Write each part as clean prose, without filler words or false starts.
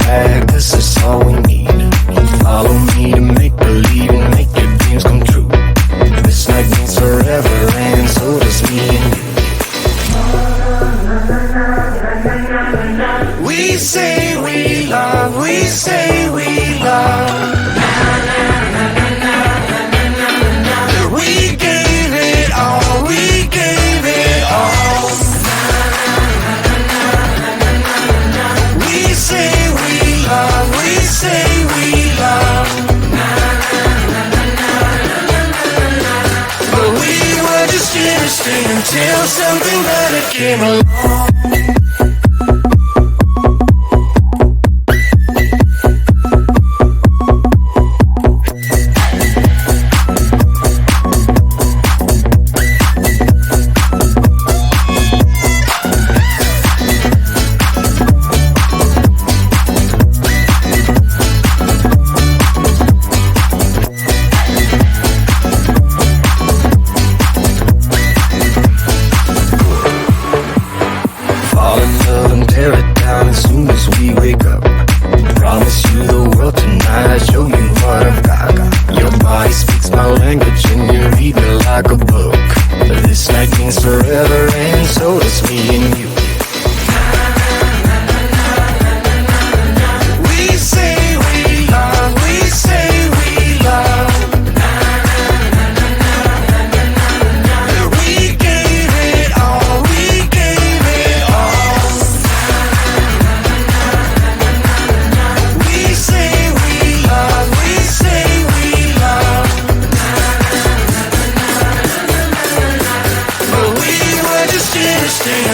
back, 'cause that's all we need. Follow me to make believe and make your dreams come true. This night means forever, and so does me and you. We say we love, we say we love. We gave it all, we gave it all. We say we love, we say we love. But we were just innocent until something better came along.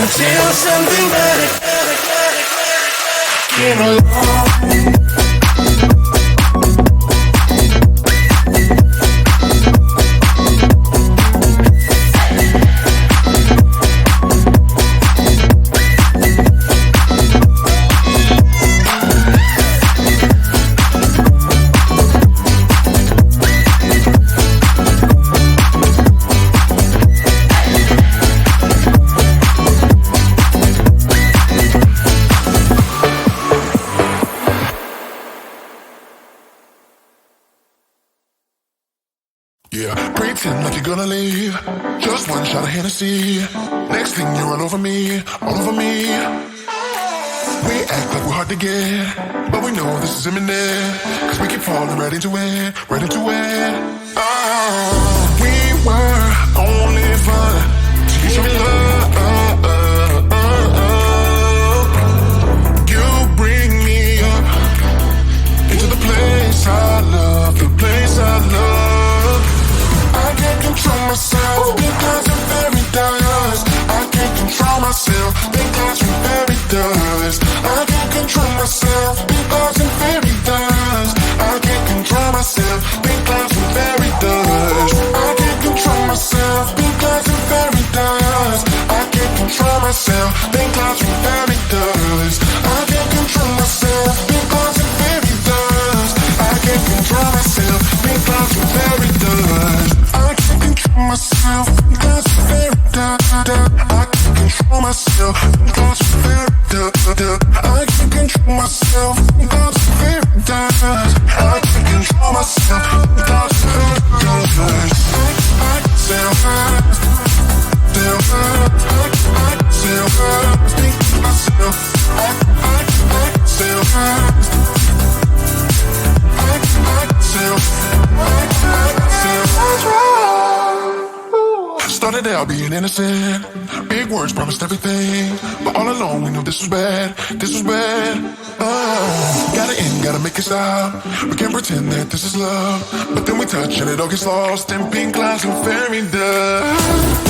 Until something better came along. Pretend like you're gonna leave. Just one shot of Hennessy. Next thing you're all over me, all over me. We act like we're hard to get, but we know this is imminent. 'Cause we keep falling right into it, right into it. Oh, we were only fun till you show me love. You bring me up into the place I love, the place I love. I can't control myself because I'm very dust. I can't control myself because I'm very dust. I can't control myself because I'm very dust. I can't control myself because I'm very dust. I can't control myself because I'm very dust. I can't control myself because I'm very dust. I can't control myself because I'm very dust. I can't control myself because I'm very dust. I can't control myself because I'm very dust. I can't control myself because I'm very dust. I can't control myself because I'm very dust. I can't control myself because I'm very dust. I self think myself. Started out being innocent. Big words promised everything, but all along we knew this was bad. This was bad. Gotta end, gotta make it stop. We can't pretend that this is love, but then we touch and it all gets lost in pink clouds and fairy dust.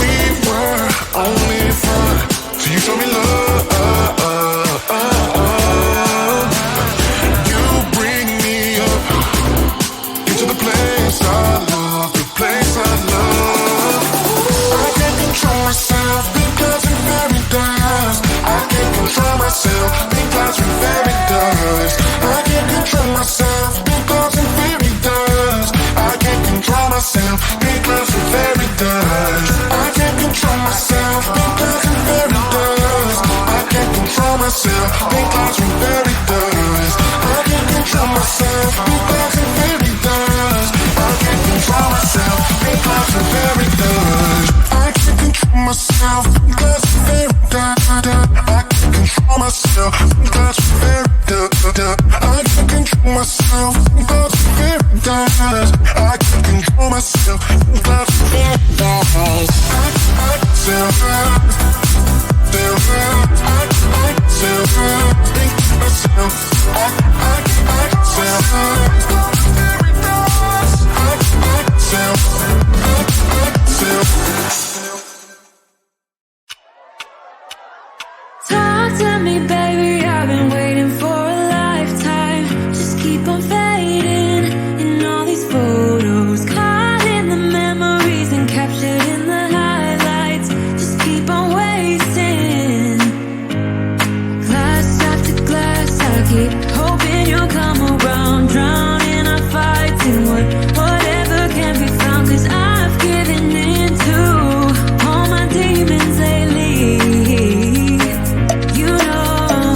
We were only fun till you show me love. You bring me up into the place I love, the place I love. I can't control myself because I'm very dust. I can't control myself because I'm very dust. I can't control myself because I'm very dust. I can't control myself because I'm very dust. I can't control myself because I'm very dust. I can't control myself. That's very good. I can't control myself. That's very nice. I can't control myself. That's very nice. I Talk to me, baby, I've been waiting for a lifetime. Just keep on fading in all these photos, caught in the memories and captured in the highlights. Just keep on wasting. Glass after glass, I keep hoping you'll come around. Drowning our fights in whatever can be found. 'Cause I've given in to all my demons lately. You know,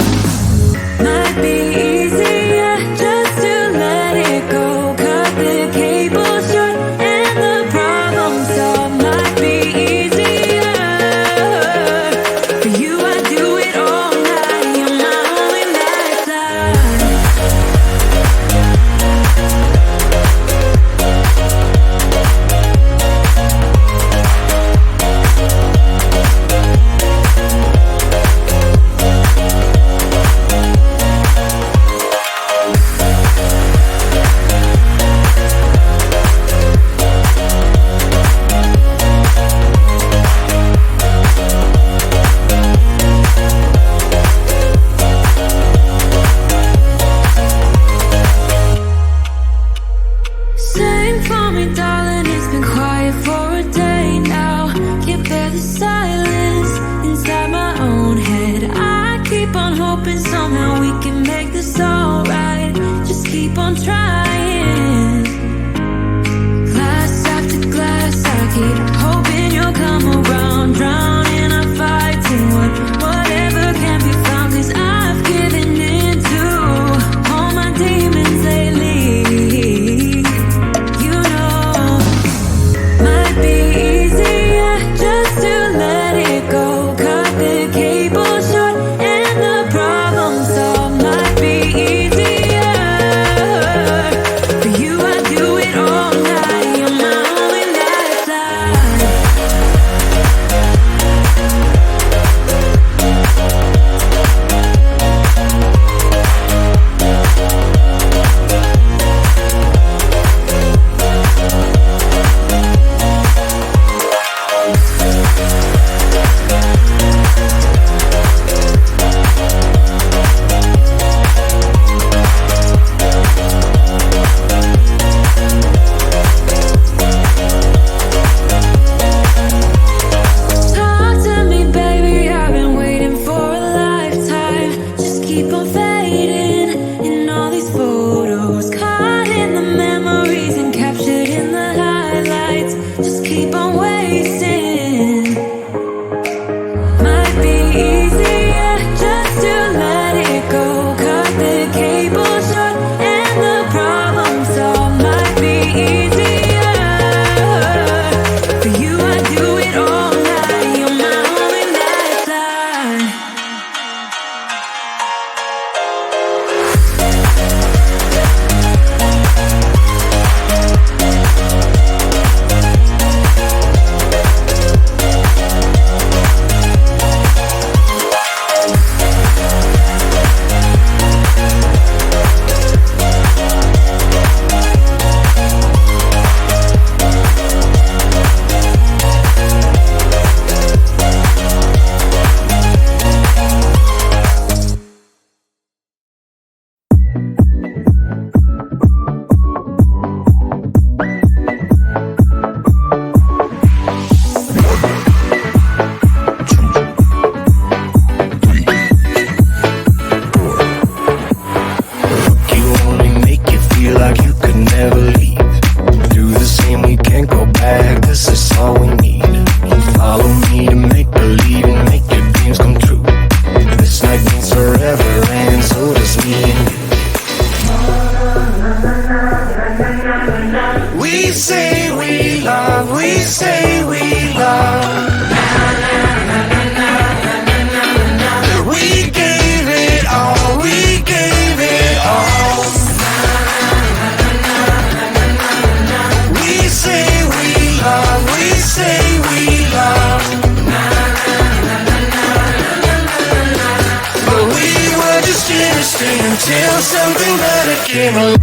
might be easier just to let it go. Cut the cable short and the problem solved. Might be easier for you. I do it all night. You're my only lifeline. Sing for me, darling, it's been quiet for a day now. Can't bear the silence inside my own head. I keep on hoping somehow we can make this alright. Just keep on trying. Glass after glass, I keep hoping you'll come around. Drowning our fights in whatever can be found. 'Cause I've given in to all my demons lately. You know, might be easier just to let it go. Cut the cable short and the problem solved. Might be easier for you. I do it all night. You're my only lifeline. Talk to me, baby, I've been waiting for a lifetime. Just keep on fading in all these photos, caught in the memories and captured in the highlights. Just keep on wasting. Might be easier just to let it go. Cut the cable short and the problem solved. Might be easier for you. I do it all night. You're my only lifeline. You only make you feel like you could never leave. Do the same, we can't go back. This is all we need. Follow me to make believe and make your dreams come true. This night means forever, and so does me and you. We say we love, we say we love. We gave it until something better came along.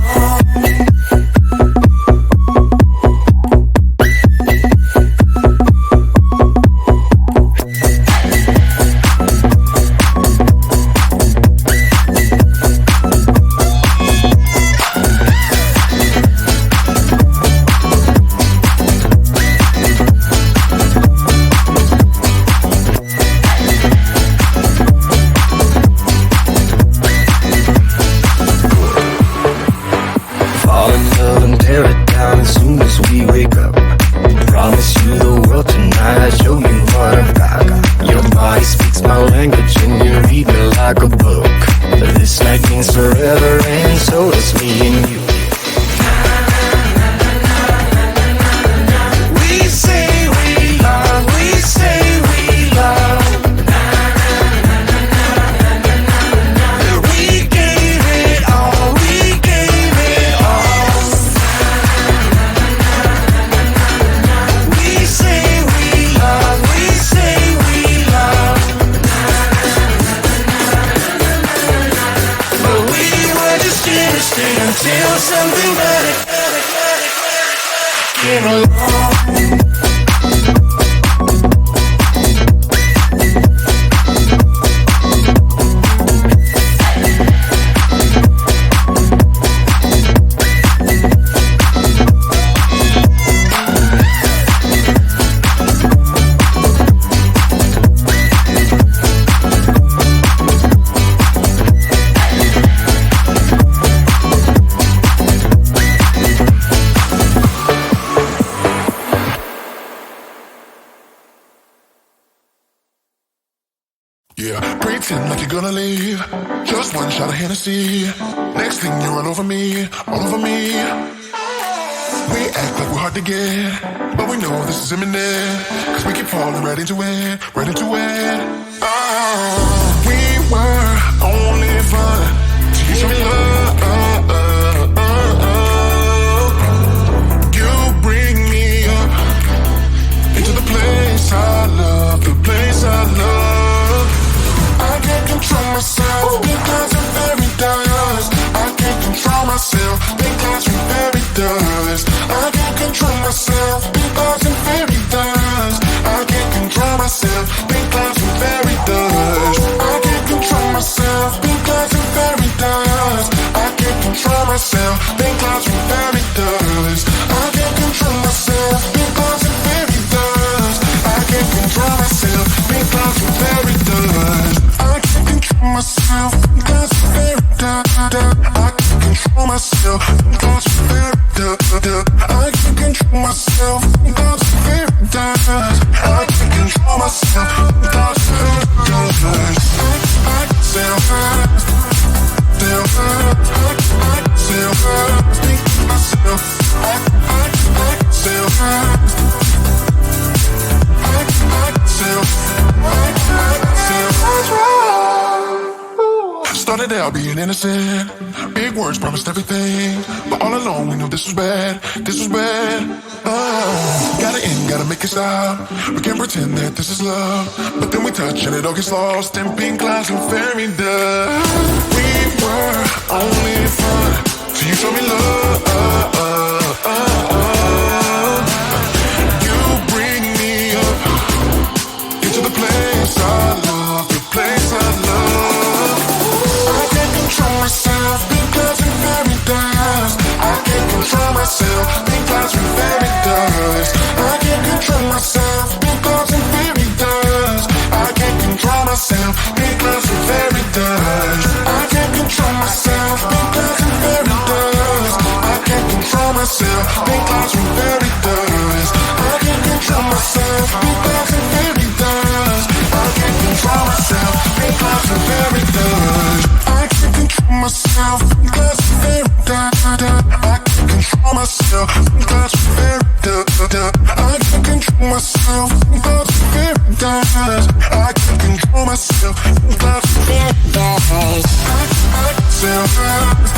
Until something better came along. Yeah, pretend like you're gonna leave. Just one shot of Hennessy. Next thing you run over me, all over me. We act like we're hard to get, but we know this is imminent. Cause we keep falling right into it, right into it. Oh, we were only fun till you show me love. You bring me up into the place I love, the place I love. I can't control myself because I'm very dust. I can't control myself because I'm very dust. I can't control myself because I'm very dust. I can't control myself because I'm very dust. I can't control myself because I'm very dust. I can't control myself because I'm very dust. I can't control myself because I'm very dust. I can't control myself because I'm very dust. Myself because I'm very I can't control myself because I'm very I can't control myself because I'm very I can't control myself because I'm very I can think myself Started out being innocent. Big words promised everything, but all along we knew this was bad. This was bad. Gotta end, gotta make it stop. We can't pretend that this is love, but then we touch and it all gets lost in pink clouds and fairy dust. We were only fun till you show me love. You bring me up into the place I love, the place I love. Control myself because I'm very dust. I can't control myself because I'm very dust. I can't control myself because I'm very dust. I can't control myself because I'm very dust. I can't control myself because I'm very dust. I can't control myself because I'm very dust. I can't control myself because I'm very dust. I can't control myself because I'm very dust. Myself because I'm very I can't control myself because I'm very I can't control myself because I'm very I can't control myself because I'm very I